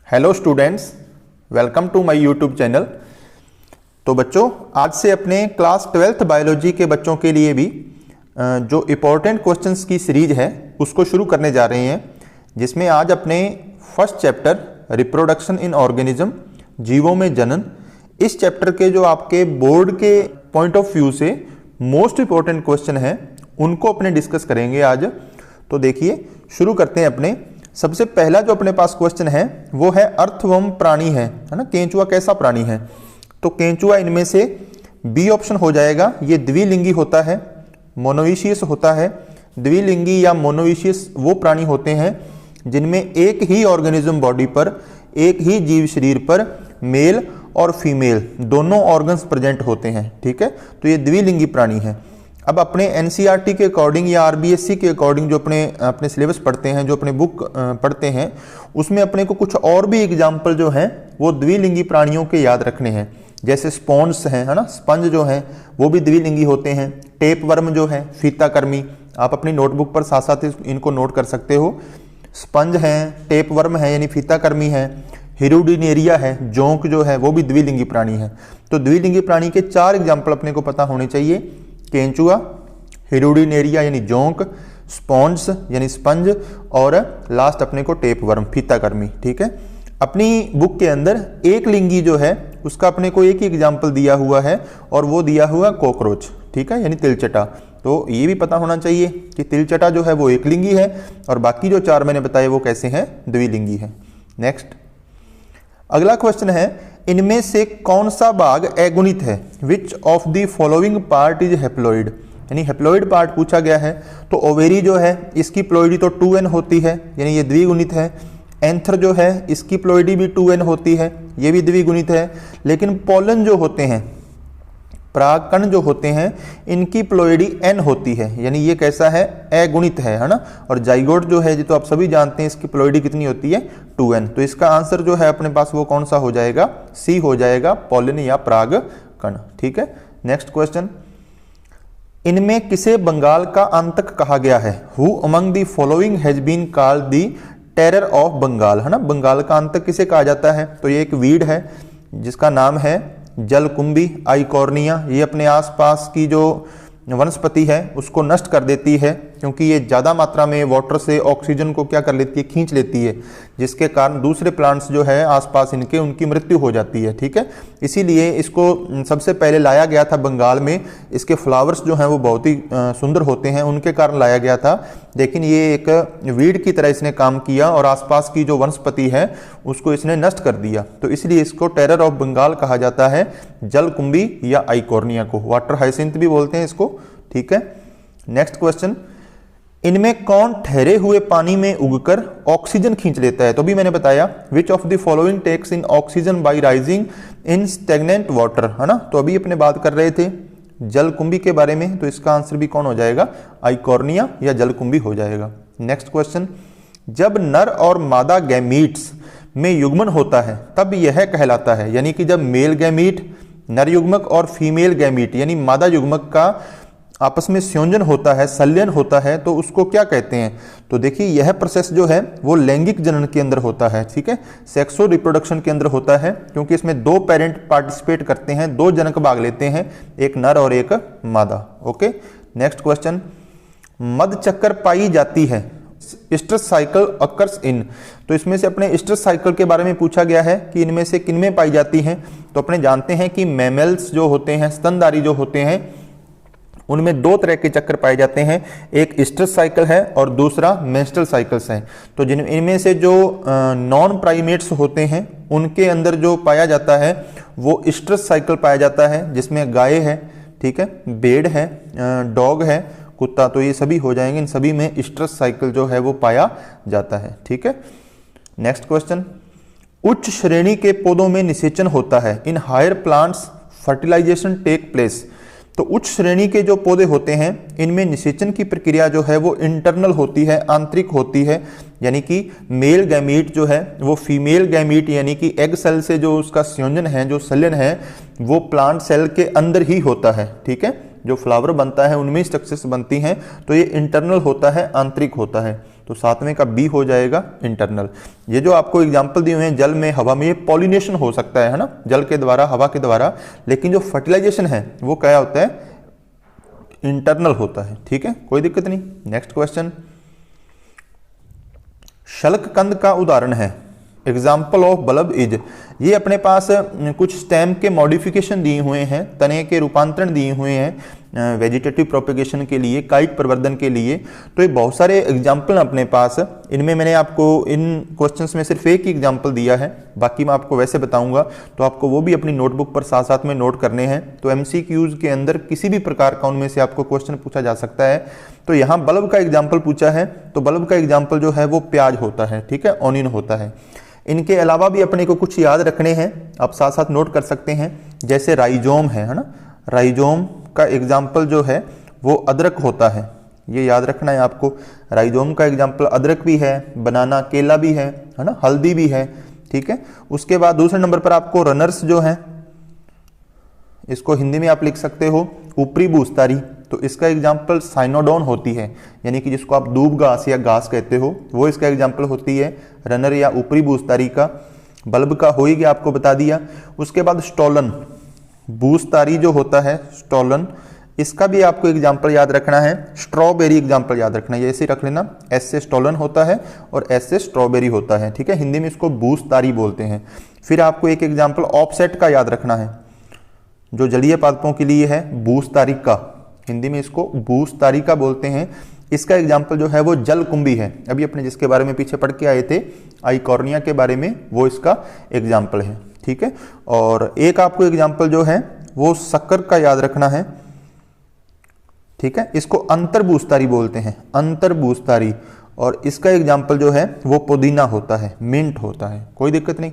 Hello students, welcome to my YouTube channel. तो बच्चों, आज से अपने क्लास 12th बायोलॉजी के बच्चों के लिए भी जो इम्पोर्टेंट क्वेश्चंस की सीरीज है उसको शुरू करने जा रहे हैं, जिसमें आज अपने first chapter reproduction in organism, जीवों में जनन, इस चैप्टर के जो आपके बोर्ड के पॉइंट ऑफ व्यू से मोस्ट इम्पोर्टेंट क्वेश्चन हैं उनको अपने डिस्कस करेंगे आज। तो देखिए, शुरू करते हैं अपने। सबसे पहला जो अपने पास क्वेश्चन है वो है अर्थवर्म प्राणी है ना, केंचुआ कैसा प्राणी है? तो केंचुआ इनमें से बी ऑप्शन हो जाएगा। ये द्विलिंगी होता है, मोनोइशियस होता है। द्विलिंगी या मोनोइशियस वो प्राणी होते हैं जिनमें एक ही ऑर्गेनिज्म बॉडी पर, एक ही जीव शरीर पर मेल और फीमेल दोनों ऑर्गन्स प्रेजेंट होते हैं। ठीक है, तो ये द्विलिंगी प्राणी है। अब अपने एनसीईआरटी के अकॉर्डिंग या आरबीएससी के अकॉर्डिंग जो अपने सिलेबस पढ़ते हैं, जो अपने बुक पढ़ते हैं, उसमें अपने को कुछ और भी एग्जाम्पल जो हैं वो द्विलिंगी प्राणियों के याद रखने हैं। जैसे स्पॉन्ज हैं, है ना, स्पंज जो हैं वो भी द्विलिंगी होते हैं। टेप वर्म जो है, फीताकर्मी, आप अपनी नोटबुक पर साथ साथ इनको नोट कर सकते हो। स्पंज हैं, टेप वर्म है यानी फीताकर्मी है, हिरुडिनेरिया है, जोंक जो है वो भी द्विलिंगी प्राणी है। तो द्विलिंगी प्राणी के 4 एग्जाम्पल अपने को पता होने चाहिए: केंचुआ, हिरुडिनेरिया यानी जोंक, स्पॉन्ज यानी स्पंज, और लास्ट अपने को टेप वर्म, फीताकर्मी। ठीक है, अपनी बुक के अंदर एक लिंगी जो है उसका अपने को एक ही एग्जाम्पल दिया हुआ है और वो दिया हुआ कॉकरोच। ठीक है, यानी तिलचटा। तो ये भी पता होना चाहिए कि तिलचटा जो है वो एक लिंगी है और बाकी जो 4 मैंने बताए वो कैसे हैं, द्विलिंगी है। नेक्स्ट, अगला क्वेश्चन है, इनमें से कौन सा भाग अगुणित है? Which of the following part is haploid? यानी हेप्लॉइड पार्ट पूछा गया है। तो ओवेरी जो है इसकी प्लॉइडी तो 2n होती है, यानी ये द्विगुणित है। एंथर जो है इसकी प्लॉइडी भी 2n होती है, ये भी द्विगुणित है। लेकिन पोलन जो होते हैं, परागकण जो होते हैं, इनकी प्लॉइडी n होती है, यानी ये कैसा है, अगुणित है ना। और जाइगोट जो है, जो तो आप सभी जानते हैं, इसकी प्लॉइडी कितनी होती है, 2n। तो इसका आंसर जो है अपने पास वो कौन सा हो जाएगा, सी हो जाएगा, पोलन या परागकण। ठीक है, नेक्स्ट क्वेश्चन, इनमें किसे बंगाल का आंतक कहा गया है? Who among the following has been called the terror of Bengal, है ना। बंगाल का आंतक किसे कहा जाता है? तो ये एक वीड है जिसका नाम है जलकुंभी, आइकॉर्निया। ये अपने आसपास की जो वनस्पति है उसको नष्ट कर देती है, क्योंकि ये ज़्यादा मात्रा में वाटर से ऑक्सीजन को क्या कर लेती है, खींच लेती है, जिसके कारण दूसरे प्लांट्स जो है आसपास इनके, उनकी मृत्यु हो जाती है। ठीक है, इसीलिए इसको सबसे पहले लाया गया था बंगाल में। इसके फ्लावर्स जो हैं वो बहुत ही सुंदर होते हैं, उनके कारण लाया गया था। लेकिन ये एक वीड की तरह इसने काम किया और आसपास की जो वनस्पति है उसको इसने नष्ट कर दिया। तो इसलिए इसको टेरर ऑफ बंगाल कहा जाता है, जलकुंभी या आइकॉर्निया को। वाटर हाइसिंथ भी बोलते हैं इसको। ठीक है, नेक्स्ट क्वेश्चन, इनमें कौन ठहरे हुए पानी में उगकर ऑक्सीजन खींच लेता है? तो भी मैंने बताया, which of the following takes in oxygen by rising in stagnant water, है ना। तो अभी अपने बात कर रहे थे जलकुंभी के बारे में, तो इसका आंसर भी कौन हो जाएगा, आइकॉर्निया या जलकुंभी हो जाएगा। नेक्स्ट क्वेश्चन, जब नर और मादा गैमीट्स में युग्मन होता है तब यह कहलाता है, यानी कि जब मेल गैमीट, नर युग्मक, और फीमेल गैमीट यानी मादा युग्मक का आपस में संयोजन होता है, संलयन होता है, तो उसको क्या कहते हैं? तो देखिए, यह प्रोसेस जो है वो लैंगिक जनन के अंदर होता है। ठीक है, सेक्सो रिप्रोडक्शन के अंदर होता है, क्योंकि इसमें 2 पेरेंट पार्टिसिपेट करते हैं, 2 जनक भाग लेते हैं, एक नर और एक मादा। ओके, नेक्स्ट क्वेश्चन, मध चक्कर पाई जाती है, स्ट्रेस साइकिल अकर्स इन। तो इसमें से अपने स्ट्रेस साइकिल के बारे में पूछा गया है कि इनमें से किनमें पाई जाती हैं। तो अपने जानते हैं कि मैमल्स जो होते हैं, स्तनधारी जो होते हैं, उनमें 2 तरह के चक्कर पाए जाते हैं, एक स्ट्रेस साइकिल है और दूसरा मेंस्ट्रुअल साइकिल्स हैं। तो इनमें से जो नॉन प्राइमेट्स होते हैं उनके अंदर जो पाया जाता है वो स्ट्रेस साइकिल पाया जाता है, जिसमें गाय है, ठीक है, भेड़ है, डॉग है, कुत्ता, तो ये सभी हो जाएंगे। इन सभी में स्ट्रेस साइकिल जो है वो पाया जाता है। ठीक है, नेक्स्ट क्वेश्चन, उच्च श्रेणी के पौधों में निषेचन होता है, in higher plants fertilization take place. तो उच्च श्रेणी के जो पौधे होते हैं इनमें निषेचन की प्रक्रिया जो है वो इंटरनल होती है, आंतरिक होती है, यानी कि मेल गैमीट जो है वो फीमेल गैमीट यानी कि एग सेल से जो उसका संयोजन है, जो संलयन है, वो प्लांट सेल के अंदर ही होता है। ठीक है, जो फ्लावर बनता है उनमें स्ट्रक्चर्स बनती हैं, तो ये इंटरनल होता है, आंतरिक होता है। तो 7वें का बी हो जाएगा इंटरनल। ये जो आपको एग्जाम्पल दिए हुए हैं जल में, हवा में, ये पॉलिनेशन हो सकता है ना, जल के द्वारा, हवा के द्वारा, लेकिन जो फर्टिलाइजेशन है वो क्या होता है, इंटरनल होता है। ठीक है, कोई दिक्कत नहीं। नेक्स्ट क्वेश्चन, शल्ककंद का उदाहरण है, एग्जाम्पल ऑफ बल्ब इज। ये अपने पास कुछ स्टेम के मॉडिफिकेशन दिए हुए हैं, तने के रूपांतरण दिए हुए हैं वेजिटेटिव प्रोपेगेशन के लिए, काइट प्रवर्धन के लिए। तो ये बहुत सारे एग्जाम्पल अपने पास, इनमें मैंने आपको इन क्वेश्चंस में सिर्फ एक ही एग्जाम्पल दिया है, बाकी मैं आपको वैसे बताऊंगा, तो आपको वो भी अपनी नोटबुक पर साथ साथ में नोट करने हैं। तो MCQs के अंदर किसी भी प्रकार का उनमें से आपको क्वेश्चन पूछा जा सकता है। तो यहाँ बल्ब का एग्जाम्पल पूछा है, तो बल्ब का एग्जाम्पल जो है वो प्याज होता है, ठीक है, ऑनियन होता है। इनके अलावा भी अपने को कुछ याद रखने हैं, आप साथ साथ नोट कर सकते हैं, जैसे राइजोम है ना, राइजोम का एग्जाम्पल जो है वो अदरक होता है, ये याद रखना है आपको। राइजोम का एग्जाम्पल अदरक भी है, बनाना, केला भी है ना, हल्दी भी है। ठीक है, उसके बाद दूसरे नंबर पर आपको रनर्स जो है, इसको हिंदी में आप लिख सकते हो ऊपरी बूस्तारी, तो इसका एग्जाम्पल साइनोडोन होती है, यानी कि जिसको आप दूब घास या घास कहते हो, वो इसका एग्जाम्पल होती है, रनर या ऊपरी बूस्तारी का। बल्ब का हो ही गया, आपको बता दिया। उसके बाद स्टोलन, बूस्तारी जो होता है स्टोलन, इसका भी आपको एग्जाम्पल याद रखना है। स्ट्रॉबेरी एग्जाम्पल याद रखना है, ये ऐसे रख लेना, एस से स्टोलन होता है और एस से स्ट्रॉबेरी होता है। ठीक है, हिंदी में इसको बूस्तारी बोलते हैं। फिर आपको एक एग्जाम्पल ऑफसेट का याद रखना है, जो जलीय पादपों के लिए है, बूस्तारिका, हिंदी में इसको बूस्तारिका बोलते हैं। इसका एग्जाम्पल जो है वो जलकुंभी है, अभी अपने जिसके बारे में पीछे पढ़ के आए थे आइकॉर्निया के बारे में, वो इसका एग्जाम्पल है। ठीक है, और एक आपको एग्जाम्पल जो है वो शक्कर का याद रखना है। ठीक है, इसको अंतर्बूस्तारी बोलते हैं, अंतर्बूस्तारी, और इसका एग्जाम्पल जो है वो पुदीना होता है, मिंट होता है। कोई दिक्कत नहीं।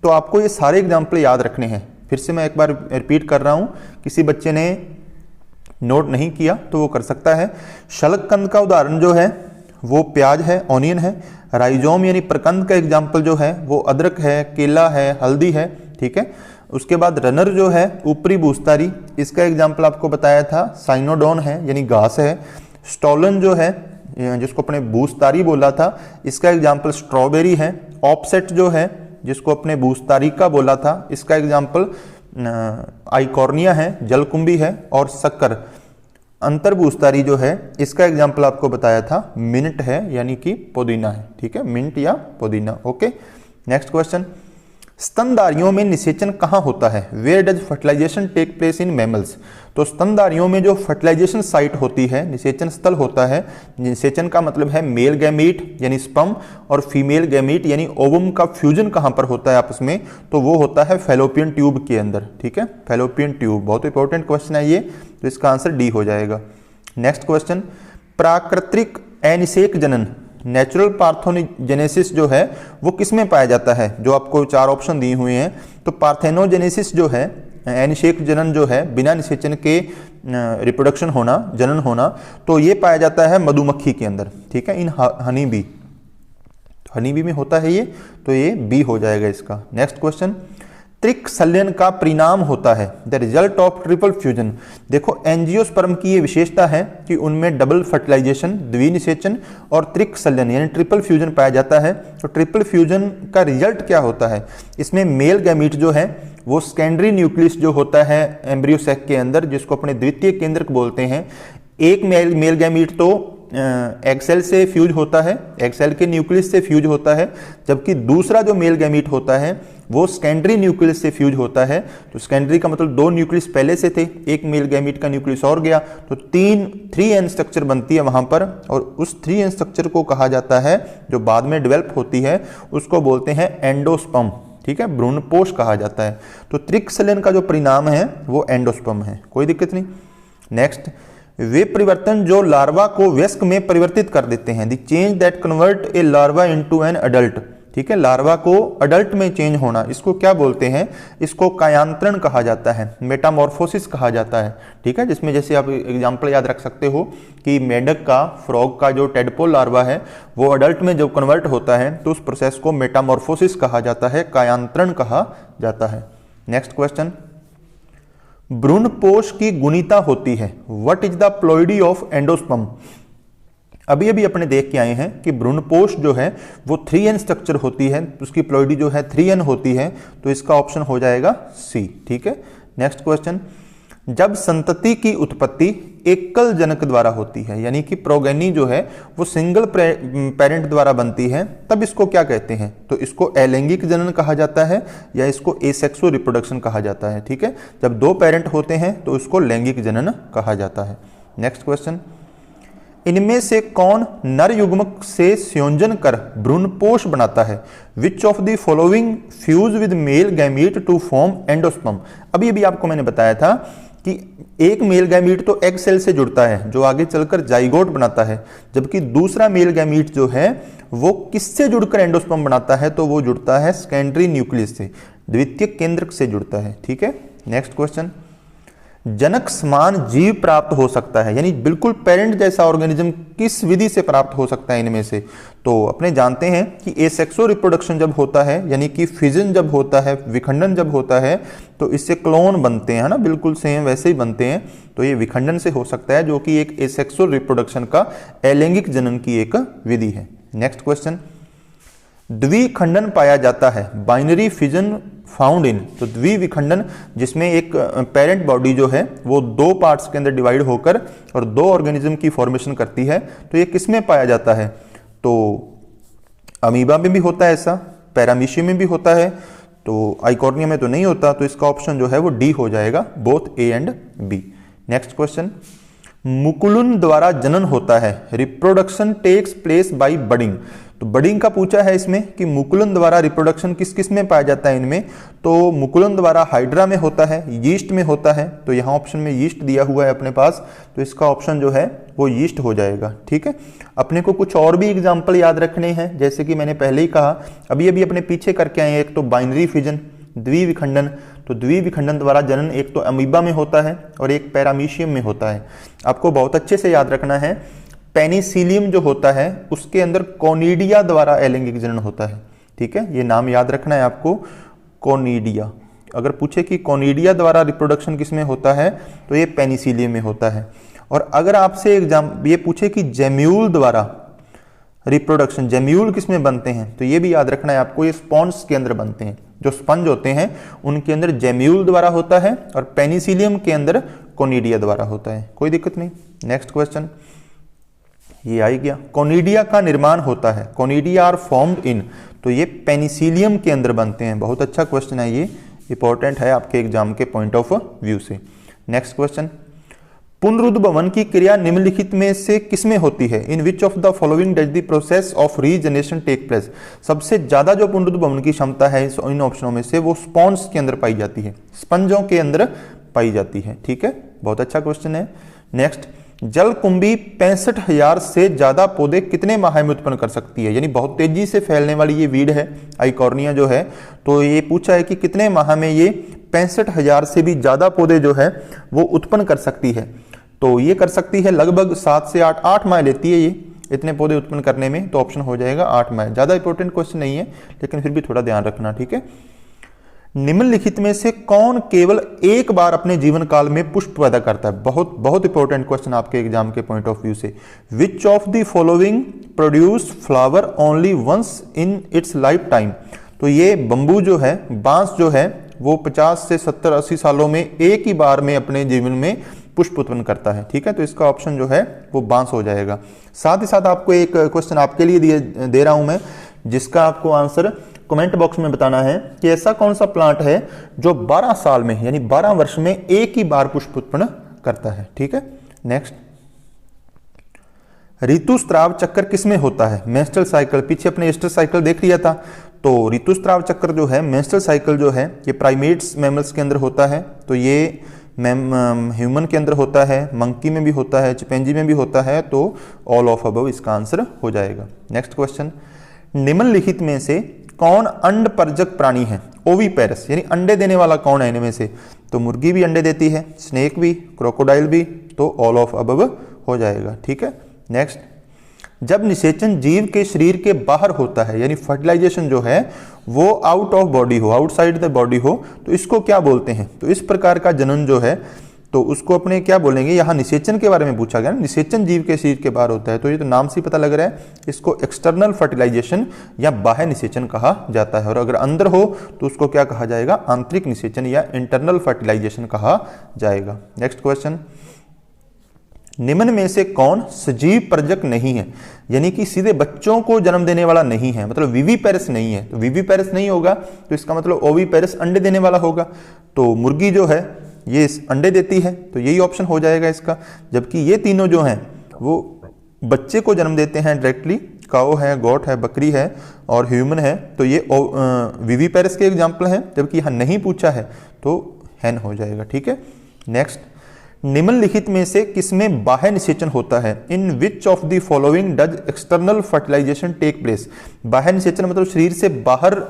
तो आपको ये सारे एग्जाम्पल याद रखने हैं। फिर से मैं एक बार रिपीट कर रहा हूं, किसी बच्चे ने नोट नहीं किया तो वो कर सकता है। शल्ककंद का उदाहरण जो है वो प्याज है, ऑनियन है। राइजोम यानी प्रकंद का एग्जाम्पल जो है वो अदरक है, केला है, हल्दी है। ठीक है, उसके बाद रनर जो है ऊपरी बूस्तारी, इसका एग्जाम्पल आपको बताया था साइनोडोन है, यानी घास है। स्टोलन जो है, जिसको अपने बूस्तारी बोला था, इसका एग्जाम्पल स्ट्रॉबेरी है। ऑफसेट जो है, जिसको अपने बूस्तारिका बोला था, इसका एग्जाम्पल आइकॉर्निया है, जलकुंभी है। और शक्कर अंतर्बूस्तारी जो है, इसका एग्जाम्पल आपको बताया था मिंट है, यानी कि पुदीना है। ठीक है, मिंट या पुदीना। ओके, नेक्स्ट क्वेश्चन, स्तनधारियों में निषेचन कहाँ होता है? Where does fertilization take place in mammals? तो स्तनधारियों में जो फर्टिलाइजेशन साइट होती है, निषेचन स्थल होता है, निषेचन का मतलब है मेल गैमीट यानी स्पर्म और फीमेल गैमीट यानी ओवम का फ्यूजन कहाँ पर होता है आपस में, तो वो होता है फैलोपियन ट्यूब के अंदर। ठीक है, फैलोपियन ट्यूब, बहुत इंपॉर्टेंट क्वेश्चन है ये, तो इसका आंसर डी हो जाएगा। नेक्स्ट क्वेश्चन, प्राकृतिक अनिषेक जनन, नेचुरल पार्थेनोजेनेसिस जो है वो किस में पाया जाता है? जो आपको 4 ऑप्शन दिए हुए हैं, तो पार्थेनोजेनेसिस जो है, अनिषेक जनन जो है, बिना निषेचन के रिप्रोडक्शन होना, जनन होना, तो ये पाया जाता है मधुमक्खी के अंदर। ठीक है, इन हनी बी, हनी बी में होता है ये, तो ये बी हो जाएगा इसका। नेक्स्ट क्वेश्चन, त्रिक संलयन का परिणाम होता है, the result of triple fusion. देखो एंजियोस्पर्म की ये विशेषता है कि उनमें डबल फर्टिलाइजेशन, द्विनिषेचन और त्रिक संलयन यानी ट्रिपल फ्यूजन पाया जाता है। तो ट्रिपल फ्यूजन का रिजल्ट क्या होता है? इसमें मेल गैमीट जो है वो सेकेंडरी न्यूक्लियस जो होता है एम्ब्रियो सैक के अंदर, जिसको अपने द्वितीय केंद्रक बोलते हैं, एक मेल गैमीट तो एग सेल से फ्यूज होता है, एग सेल के न्यूक्लियस से फ्यूज होता है, जबकि दूसरा जो मेल गैमीट होता है वो सेकेंडरी न्यूक्लियस से फ्यूज होता है। तो सेकेंडरी का मतलब 2 न्यूक्लियस पहले से थे, एक मेल गैमीट का न्यूक्लियस और गया, तो 3n स्ट्रक्चर बनती है वहां पर, और उस 3n स्ट्रक्चर को कहा जाता है, जो बाद में डेवलप होती है, उसको बोलते हैं एंडोस्पर्म। ठीक है, भ्रूणपोष कहा जाता है। तो त्रिक संलयन का जो परिणाम है वो एंडोस्पर्म है, कोई दिक्कत नहीं। नेक्स्ट, वे परिवर्तन जो लार्वा को वयस्क में परिवर्तित कर देते हैं, the change that convert A larva into an adult. ठीक है, लार्वा को अडल्ट में चेंज होना, इसको क्या बोलते हैं? इसको कायांतरण कहा जाता है, मेटामॉर्फोसिस कहा जाता है। ठीक है, जिसमें जैसे आप एग्जांपल याद रख सकते हो कि मेढक का, फ्रॉग का जो टेडपोल लार्वा है वो अडल्ट में जब कन्वर्ट होता है तो उस प्रोसेस को मेटामॉर्फोसिस कहा जाता है, कायांतरण कहा जाता है। नेक्स्ट क्वेश्चन, भ्रूणपोष की गुणिता होती है। What is the ploidy of endosperm. अभी अभी अपने देख के आए हैं कि भ्रूणपोष जो है वो 3n स्ट्रक्चर होती है, उसकी प्लॉइडी जो है 3n होती है, तो इसका ऑप्शन हो जाएगा सी। ठीक है, नेक्स्ट क्वेश्चन। जब संतति की उत्पत्ति एकल जनक द्वारा होती है, यानी कि प्रोगेनी जो है वो सिंगल पेरेंट द्वारा बनती है, तब इसको क्या कहते हैं? तो इसको अलैंगिक जनन कहा जाता है या इसको एसेक्सुअल रिप्रोडक्शन कहा जाता है। ठीक है, जब दो पेरेंट होते हैं तो इसको लैंगिक जनन कहा जाता है। Next question. इनमें से कौन नर युग्मक से संयोजन कर भ्रूणपोष बनाता है? Which of the following fuse with male gamete to form endosperm. अभी अभी आपको मैंने बताया था कि एक मेल गैमीट तो एग सेल से जुड़ता है जो आगे चलकर जाइगोट बनाता है, जबकि दूसरा मेल गैमीट जो है वो किससे जुड़कर एंडोस्पर्म बनाता है? तो वो जुड़ता है सेकेंडरी न्यूक्लियस से, द्वितीयक केंद्रक से जुड़ता है। ठीक है, नेक्स्ट क्वेश्चन। जनक समान जीव प्राप्त हो सकता है, यानी बिल्कुल पेरेंट जैसा ऑर्गेनिज्म किस विधि से प्राप्त हो सकता है इनमें से? तो अपने जानते हैं कि एसेक्सुअल रिप्रोडक्शन जब होता है, यानी कि फिजन जब होता है, विखंडन जब होता है, तो इससे क्लोन बनते हैं ना, बिल्कुल सेम वैसे ही बनते हैं। तो ये विखंडन से हो सकता है, जो कि एक एसेक्सुअल रिप्रोडक्शन का अलैंगिक जनन की एक विधि है। Next question. द्विखंडन पाया जाता है, बाइनरी फिजन फाउंड इन। तो द्विविखंडन जिसमें एक पेरेंट बॉडी जो है वो दो पार्ट्स के अंदर डिवाइड होकर और दो ऑर्गेनिज्म की फॉर्मेशन करती है, तो ये किसमें पाया जाता है? तो अमीबा में भी होता है ऐसा, पैरामीशियम में भी होता है, तो आइकॉर्निया में तो नहीं होता, तो इसका ऑप्शन जो है वो डी हो जाएगा, both A and B. Next question. मुकुलन द्वारा जनन होता है, reproduction takes place by budding. तो बडिंग का पूछा है इसमें कि मुकुलन द्वारा रिप्रोडक्शन किस किस में पाया जाता है इनमें? तो मुकुलन द्वारा हाइड्रा में होता है, यीस्ट में होता है, तो यहाँ ऑप्शन में यीस्ट दिया हुआ है अपने पास, तो इसका ऑप्शन जो है वो यीस्ट हो जाएगा। ठीक है, अपने को कुछ और भी एग्जाम्पल याद रखने हैं, जैसे कि मैंने पहले ही कहा, अभी अभी अपने पीछे करके आए, एक तो बाइनरी फिजन, द्विविखंडन। तो द्विविखंडन द्वारा जनन एक तो अमीबा में होता है और एक पैरामीशियम में होता है। आपको बहुत अच्छे से याद रखना है, पेनिसिलियम जो होता है उसके अंदर कोनिडिया द्वारा अलैंगिक जनन होता है। ठीक है, ये नाम याद रखना है आपको, कोनिडिया। अगर पूछे कि कोनिडिया द्वारा रिप्रोडक्शन किसमें होता है, तो ये पेनिसिलियम में होता है। और अगर आपसे एग्जाम ये पूछे कि जेम्यूल द्वारा रिप्रोडक्शन, जेम्यूल किसमें बनते हैं, तो ये भी याद रखना है आपको, ये स्पॉन्ज के अंदर बनते हैं। जो स्पंज होते हैं उनके अंदर जेम्यूल द्वारा होता है और पेनिसिलियम के अंदर कोनिडिया द्वारा होता है। कोई दिक्कत नहीं। नेक्स्ट क्वेश्चन, ये आई गया। कोनिडिया का निर्माण होता है, कोनिडिया आर फॉर्म्ड इन। तो ये पेनिसिलियम के अंदर बनते हैं। बहुत अच्छा क्वेश्चन है, ये इंपॉर्टेंट है आपके एग्जाम के पॉइंट ऑफ व्यू से। Next question. पुनरुद्भवन की क्रिया निम्नलिखित में से किसमें होती है? In which of the following does the process of regeneration take place. सबसे ज्यादा जो पुनरुद्भवन की क्षमता है इन ऑप्शनों में से वो स्पॉन्ज के अंदर पाई जाती है, स्पंजों के अंदर पाई जाती है। ठीक है, बहुत अच्छा क्वेश्चन है। नेक्स्ट। जलकुंभी 65,000 से ज्यादा पौधे कितने माह में उत्पन्न कर सकती है? यानी बहुत तेजी से फैलने वाली ये वीड है आइकॉर्निया जो है, तो ये पूछा है कि कितने माह में ये 65,000 से भी ज्यादा पौधे जो है वो उत्पन्न कर सकती है। तो ये कर सकती है लगभग 7 से 8 माह लेती है ये इतने पौधे उत्पन्न करने में, तो ऑप्शन हो जाएगा 8 माह। ज्यादा इंपॉर्टेंट क्वेश्चन नहीं है, लेकिन फिर भी थोड़ा ध्यान रखना। ठीक है। निम्नलिखित में से कौन केवल एक बार अपने जीवन काल में पुष्प पैदा करता है? बहुत बहुत इंपॉर्टेंट क्वेश्चन आपके एग्जाम के पॉइंट ऑफ व्यू से। Which of the following produce flower only once in its life time. तो ये बंबू जो है, बांस जो है, वो 50 से 70-80 सालों में एक ही बार में अपने जीवन में पुष्प उत्पन्न करता है। ठीक है, तो इसका ऑप्शन जो है वो बांस हो जाएगा। साथ ही साथ आपको एक क्वेश्चन आपके लिए दे रहा हूं मैं, जिसका आपको आंसर कमेंट बॉक्स में बताना है कि ऐसा कौन सा प्लांट है जो 12 साल में यानी 12 वर्ष में एक ही बार पुष्प उत्पन्न करता है। ठीक है। नेक्स्ट। ऋतुस्राव चक्र किसमें होता है? Menstrual cycle. पीछे अपने एस्टर साइकिल देख लिया था, तो ऋतुस्राव चक्र जो है, मेंस्ट्रुअल साइकिल जो है, ये प्राइमेट्स मैमल्स के अंदर होता है, तो ये ह्यूमन के अंदर होता है, मंकी में भी होता है, चिंपैंजी में भी होता है, तो ऑल ऑफ अबव इसका आंसर हो जाएगा। Next question. निम्नलिखित में से कौन अंडपरजक प्राणी है? ओविपेरस, यानी अंडे देने वाला कौन है इनमें से? तो मुर्गी भी अंडे देती है, स्नेक भी, क्रोकोडाइल भी, तो ऑल ऑफ अबव हो जाएगा। ठीक है। नेक्स्ट। जब निषेचन जीव के शरीर के बाहर होता है, यानी फर्टिलाइजेशन जो है वो आउट ऑफ बॉडी हो, आउटसाइड द बॉडी हो, तो इसको क्या बोलते हैं? तो इस प्रकार का जनन जो है तो उसको अपने क्या बोलेंगे? यहाँ निषेचन के बारे में पूछा गया ना, निषेचन जीव के शरीर के बाहर होता है, तो ये तो नाम से ही पता लग रहा है, इसको एक्सटर्नल फर्टिलाइजेशन या बाह्य निषेचन कहा जाता है। और अगर अंदर हो तो उसको क्या कहा जाएगा? आंतरिक निषेचन या इंटरनल फर्टिलाइजेशन कहा जाएगा। नेक्स्ट क्वेश्चन, निम्न में से कौन सजीव प्रजक नहीं है? यानी कि सीधे बच्चों को जन्म देने वाला नहीं है, मतलब विविपेरस नहीं है। तो विविपेरस नहीं होगा तो इसका मतलब ओविपेरस, अंडे देने वाला होगा। तो मुर्गी जो है ये अंडे देती है, तो यही ऑप्शन हो जाएगा इसका। जबकि ये तीनों जो हैं वो बच्चे को जन्म देते हैं डायरेक्टली, काऊ है, गोट है, बकरी है और ह्यूमन है, तो ये विविपेरस के एग्जाम्पल हैं। जबकि यहाँ नहीं पूछा है तो हैन हो जाएगा। ठीक है, नेक्स्ट, निम्नलिखित में से किसमें बाह्य निषेचन होता है? In which of the following does external fertilisation take place? बाह्य निषेचन मतलब शरीर से बाहर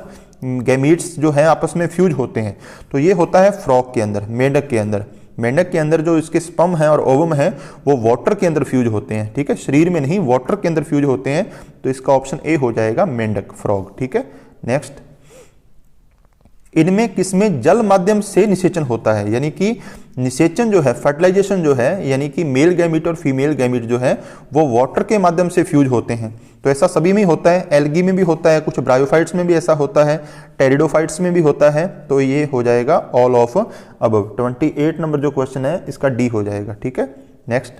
गैमीट्स जो हैं आपस में फ्यूज होते हैं, तो ये होता है फ्रॉग के अंदर, मेंढक के अंदर। मेंढक के अंदर जो इसके स्पर्म है और ओवम है वो वाटर के अंदर फ्यूज होते हैं। ठीक है, शरीर में नहीं, वाटर के अंदर फ्यूज होते हैं, तो इसका ऑप्शन ए हो जाएगा, मेंढक, फ्रॉग। ठीक है, नेक्स्ट, इनमें किसमें जल माध्यम से निषेचन होता है? यानी कि निषेचन जो है, फर्टिलाइजेशन जो है, यानी कि मेल गैमीट और फीमेल गैमीट जो है वो वाटर के माध्यम से फ्यूज होते हैं। तो ऐसा सभी में होता है, एल्गी में भी होता है, कुछ ब्रायोफाइट्स में भी ऐसा होता है, टेरिडोफाइट्स में भी होता है। तो ये हो जाएगा ऑल ऑफ अबव। 28 नंबर जो क्वेश्चन है इसका डी हो जाएगा। ठीक है, नेक्स्ट,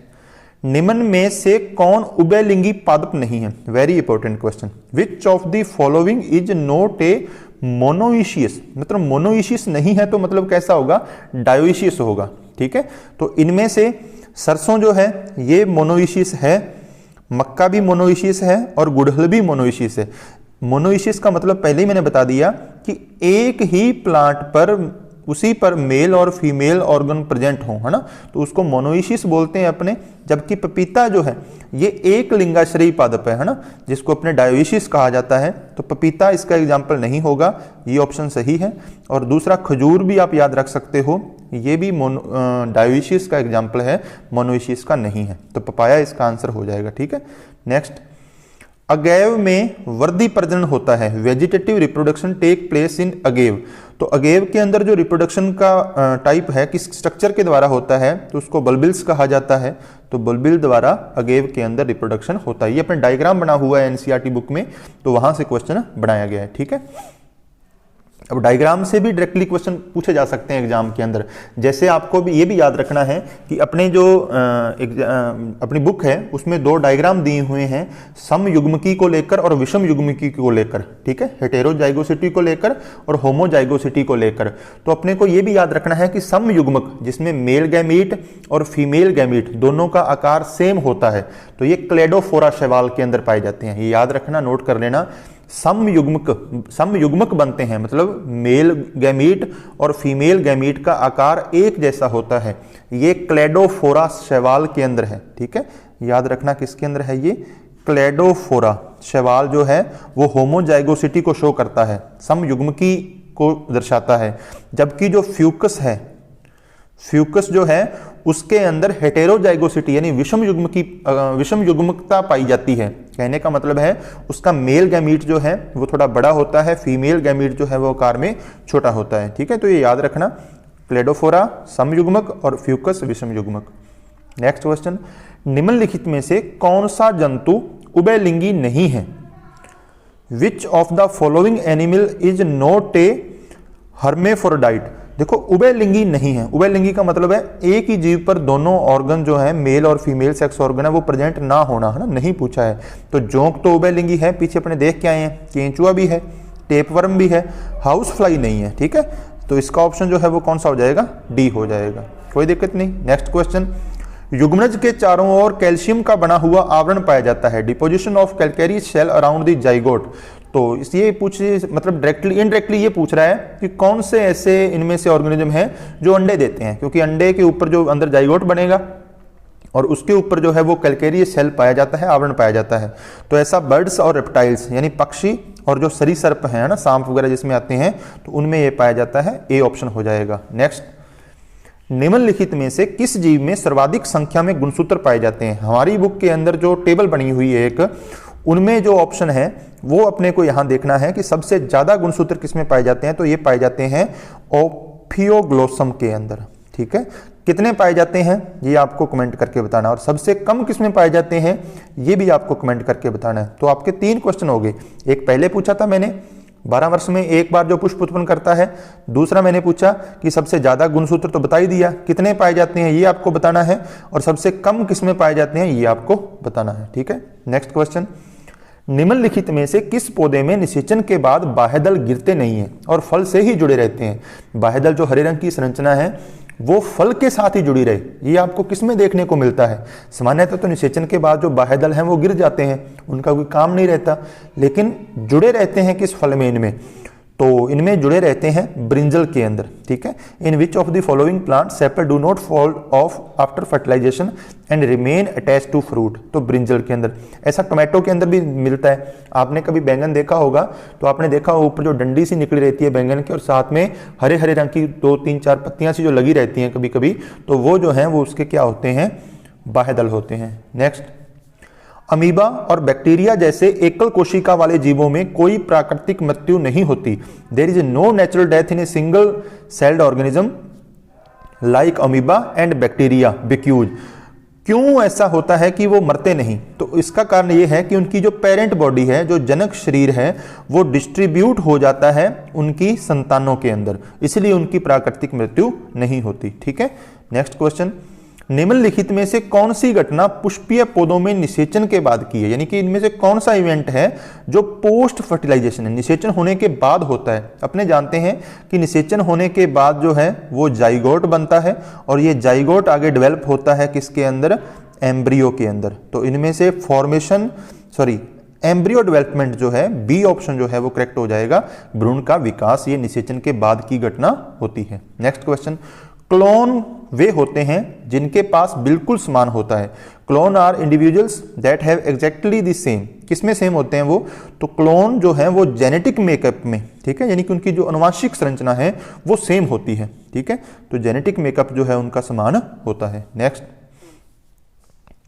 निम्न में से कौन उभयलिंगी पादप नहीं है? Very important question. Which of the following is not a monoecious? मतलब मोनोइशियस नहीं है तो मतलब कैसा होगा? डायोइशियस होगा। ठीक है, तो इनमें से सरसों जो है ये मोनोइशियस है, मक्का भी मोनोइशियस है और गुड़हल भी मोनोइशियस है। मोनोइशियस का मतलब पहले ही मैंने बता दिया कि एक ही प्लांट पर उसी पर मेल और फीमेल ऑर्गन प्रेजेंट हो, है ना, तो उसको मोनोइशियस बोलते हैं अपने। जबकि पपीता जो है ये एक लिंगाश्रयी पादप है ना, जिसको अपने डायोइशियस कहा जाता है। तो पपीता इसका एग्जाम्पल नहीं होगा, ये ऑप्शन सही है। और दूसरा खजूर भी आप याद रख सकते हो, ये भी डायोइशियस का एग्जाम्पल है, मोनोइशियस का नहीं है। तो पपाया इसका आंसर हो जाएगा। ठीक है, नेक्स्ट, अगेव में वर्दी प्रजनन होता है। Vegetative reproduction take place in agave. तो अगेव के अंदर जो रिप्रोडक्शन का टाइप है, किस स्ट्रक्चर के द्वारा होता है, तो उसको बल्बिल्स कहा जाता है। तो बल्बिल द्वारा अगेव के अंदर रिप्रोडक्शन होता है। ये अपने डायग्राम बना हुआ है एनसीईआरटी बुक में, तो वहां से क्वेश्चन बनाया गया है। ठीक है, अब डायग्राम से भी डायरेक्टली क्वेश्चन पूछे जा सकते हैं एग्जाम के अंदर। जैसे आपको भी ये भी याद रखना है कि अपने जो अपनी बुक है उसमें दो डायग्राम दिए हुए हैं, समयुग्मकी को लेकर और विषम युग्मकी को लेकर। ठीक है, हेटेरोजाइगोसिटी को लेकर और होमोजाइगोसिटी को लेकर। तो अपने को ये भी याद रखना है कि समयुग्मक जिसमें मेल गैमीट और फीमेल गैमीट दोनों का आकार सेम होता है, तो ये क्लेडोफोरा शैवाल के अंदर पाए जाते हैं। ये याद रखना, नोट कर लेना। समयुग्मक बनते हैं मतलब मेल गैमीट और फीमेल गैमीट का आकार एक जैसा होता है, ये क्लेडोफोरा शैवाल के अंदर है। ठीक है, याद रखना किसके अंदर है? ये क्लेडोफोरा शैवाल जो है वो होमोजाइगोसिटी को शो करता है, समयुग्मकी को दर्शाता है। जबकि जो फ्यूकस है, फ्यूकस जो है उसके अंदर हेटेरोजाइगोसिटी यानी विषम युग्मकता पाई जाती है। कहने का मतलब है उसका मेल गैमीट जो है वो थोड़ा बड़ा होता है, फीमेल गैमीट जो है वो आकार में छोटा होता है। ठीक है, तो ये याद रखना, क्लेडोफोरा समयुग्मक और फ्यूकस विषम युग्मक। नेक्स्ट क्वेश्चन, निम्नलिखित में से कौन सा जंतु उभयलिंगी नहीं है? Which of the following animal is not a hermaphrodite? देखो, उभयलिंगी नहीं है। उभयलिंगी का मतलब है एक ही जीव पर दोनों ऑर्गन जो है, मेल और फीमेल सेक्स ऑर्गन है, वो प्रेजेंट ना होना, है ना, नहीं पूछा है। तो जोंक तो उभयलिंगी है, पीछे अपने देख के आए हैं, केंचुआ भी है, टेपवर्म भी है, हाउस फ्लाई नहीं है। ठीक है, तो इसका ऑप्शन जो है वो कौन सा हो जाएगा? डी हो जाएगा, कोई दिक्कत नहीं। नेक्स्ट क्वेश्चन, युग्मनज के चारों ओर कैल्शियम का बना हुआ आवरण पाया जाता है। Deposition of calcareous shell around the zygote. तो इसलिए मतलब डायरेक्टली इनडायरेक्टली ये पूछ रहा है कि कौन से ऐसे इनमें से ऑर्गेनिज्म हैं जो अंडे देते हैं, क्योंकि अंडे के ऊपर जो अंदर जाइगोट बनेगा और उसके ऊपर जो है वो कैल्केरियस शेल पाया जाता है, आवरण पाया जाता है। तो ऐसा बर्ड्स और रेप्टाइल्स यानी पक्षी और जो सरीसृप हैं ना, सांप वगैरह जिसमें आते हैं, तो उनमें ये पाया जाता है। ए ऑप्शन हो जाएगा। नेक्स्ट, निम्नलिखित में से किस जीव में सर्वाधिक संख्या में गुणसूत्र पाए जाते हैं? हमारी बुक के अंदर जो टेबल बनी हुई है एक, उनमें जो ऑप्शन है वो अपने को यहां देखना है कि सबसे ज्यादा गुणसूत्र किसमें पाए जाते हैं। तो ये पाए जाते हैं ओफियोग्लोसम के अंदर। ठीक है, कितने पाए जाते हैं ये आपको कमेंट करके बताना, और सबसे कम किसमें पाए जाते हैं ये भी आपको कमेंट करके बताना है। तो आपके 3 क्वेश्चन हो गए। एक पहले पूछा था मैंने 12 वर्ष में एक बार जो पुष्प उत्पन्न करता है, दूसरा मैंने पूछा कि सबसे ज्यादा गुणसूत्र तो बता ही दिया, कितने पाए जाते हैं ये आपको बताना है, और सबसे कम किसमें पाए जाते हैं ये आपको बताना है। ठीक है, नेक्स्ट क्वेश्चन, निम्नलिखित में से किस पौधे में निषेचन के बाद बाह्यदल गिरते नहीं है और फल से ही जुड़े रहते हैं? बाह्यदल जो हरे रंग की संरचना है वो फल के साथ ही जुड़ी रहे, ये आपको किसमें देखने को मिलता है? सामान्यतः तो निषेचन के बाद जो बाह्यदल हैं वो गिर जाते हैं, उनका कोई काम नहीं रहता, लेकिन जुड़े रहते हैं किस फल में? इनमें तो इनमें जुड़े रहते हैं ब्रिंजल के अंदर। ठीक है, in which of the following plant sepal do not fall off after fertilisation and remain attach to fruit? तो ब्रिंजल के अंदर, ऐसा टोमेटो के अंदर भी मिलता है। आपने कभी बैंगन देखा होगा तो आपने देखा ऊपर जो डंडी सी निकली रहती है बैंगन की, और साथ में हरे हरे रंग की 2-3-4 पत्तियां सी जो लगी रहती हैं कभी कभी, तो वो जो है वो उसके क्या होते हैं? बाह्यदल होते हैं। नेक्स्ट, अमीबा और बैक्टीरिया जैसे एकल कोशिका वाले जीवों में कोई प्राकृतिक मृत्यु नहीं होती। There is no natural death in a single celled organism like amoeba and bacteria because. क्यों ऐसा होता है कि वो मरते नहीं? तो इसका कारण ये है कि उनकी जो पेरेंट बॉडी है, जो जनक शरीर है, वो डिस्ट्रीब्यूट हो जाता है उनकी संतानों के अंदर, इसलिए उनकी प्राकृतिक मृत्यु नहीं होती। ठीक है, नेक्स्ट क्वेश्चन, निम्नलिखित में से कौन सी घटना पुष्पीय पौधों में निषेचन के बाद की है? यानी कि इनमें से कौन सा इवेंट है जो पोस्ट फर्टिलाइजेशन है, निषेचन होने के बाद होता है? अपने जानते हैं कि निषेचन होने के बाद जो है वो जाइगोट बनता है, और ये जाइगोट आगे डेवलप होता है किसके अंदर? एम्ब्रियो के अंदर। तो इनमें से एम्ब्रियो डेवलपमेंट जो है, बी ऑप्शन जो है वो करेक्ट हो जाएगा। भ्रूण का विकास ये निषेचन के बाद की घटना होती है। नेक्स्ट क्वेश्चन, क्लोन वे होते हैं जिनके पास बिल्कुल समान होता है। Clone are individuals that have exactly the same. किसमें सेम होते हैं वो? तो क्लोन जो है वो जेनेटिक मेकअप में, ठीक है, यानी कि उनकी जो अनुवांशिक संरचना है वो सेम होती है। ठीक है, तो जेनेटिक मेकअप जो है उनका समान होता है। नेक्स्ट,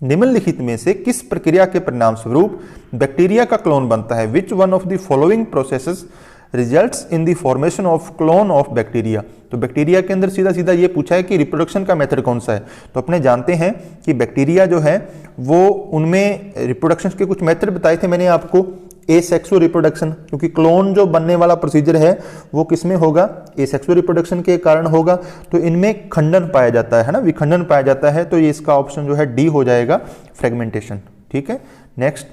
निम्नलिखित में से किस प्रक्रिया के परिणाम स्वरूप बैक्टीरिया का क्लोन बनता है? Which one of the following processes results in the formation of clone of bacteria? तो बैक्टीरिया के अंदर सीधा सीधा ये पूछा है कि रिप्रोडक्शन का मेथड कौन सा है। तो अपने जानते हैं कि बैक्टीरिया जो है वो, उनमें रिप्रोडक्शन के कुछ मेथड बताए थे मैंने आपको। एसेक्सुअल रिप्रोडक्शन, क्योंकि क्लोन जो बनने वाला प्रोसीजर है वो किसमें होगा? एसेक्सुअल रिप्रोडक्शन के कारण होगा। तो इनमें खंडन पाया जाता है ना, विखंडन पाया जाता है। तो ये इसका ऑप्शन जो है डी हो जाएगा, फ्रेगमेंटेशन। ठीक है, नेक्स्ट,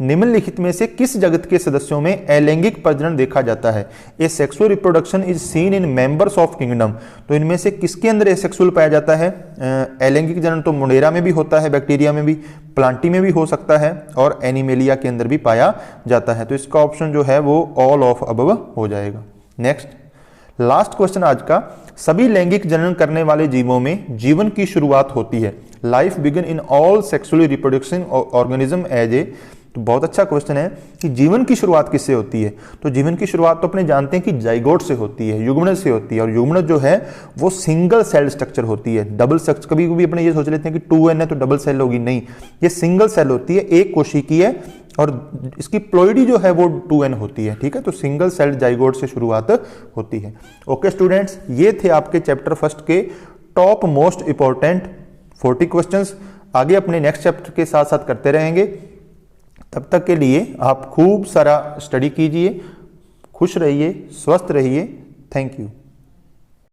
निम्नलिखित में से किस जगत के सदस्यों में अलैंगिक प्रजनन देखा जाता है? Asexual reproduction is seen in members of kingdom. तो इनमें से किसके अंदर एसेक्सुअल पाया जाता है? अलैंगिक जनन तो मुंडेरा में भी होता है, बैक्टीरिया में भी, प्लांटी में भी हो सकता है, और एनिमेलिया के अंदर भी पाया जाता है। तो इसका ऑप्शन जो है वो ऑल ऑफ अबव हो जाएगा। नेक्स्ट, लास्ट क्वेश्चन आज का, सभी लैंगिक जनन करने वाले जीवों में जीवन की शुरुआत होती है। Life begin in all sexually reproduction organism as a. तो बहुत अच्छा क्वेश्चन है कि जीवन की शुरुआत किससे होती है? तो जीवन की शुरुआत तो अपने जानते हैं कि जाइगोट से होती है, युग्मनज से होती है, और युग्मनज जो है वो सिंगल सेल स्ट्रक्चर होती है। डबल स्ट्रक्चर, कभी कभी अपने ये सोच लेते हैं कि 2n है तो डबल सेल होगी, नहीं, ये सिंगल सेल होती है, एक कोशिकी है, और इसकी प्लोइडी जो है वो 2n होती है। ठीक है, तो सिंगल सेल जाइगोट से शुरुआत होती है। ओके स्टूडेंट्स, ये थे आपके चैप्टर फर्स्ट के टॉप मोस्ट इंपॉर्टेंट 40 क्वेश्चंस। आगे अपने नेक्स्ट चैप्टर के साथ साथ करते रहेंगे। तब तक के लिए आप खूब सारा स्टडी कीजिए, खुश रहिए, स्वस्थ रहिए। Thank you.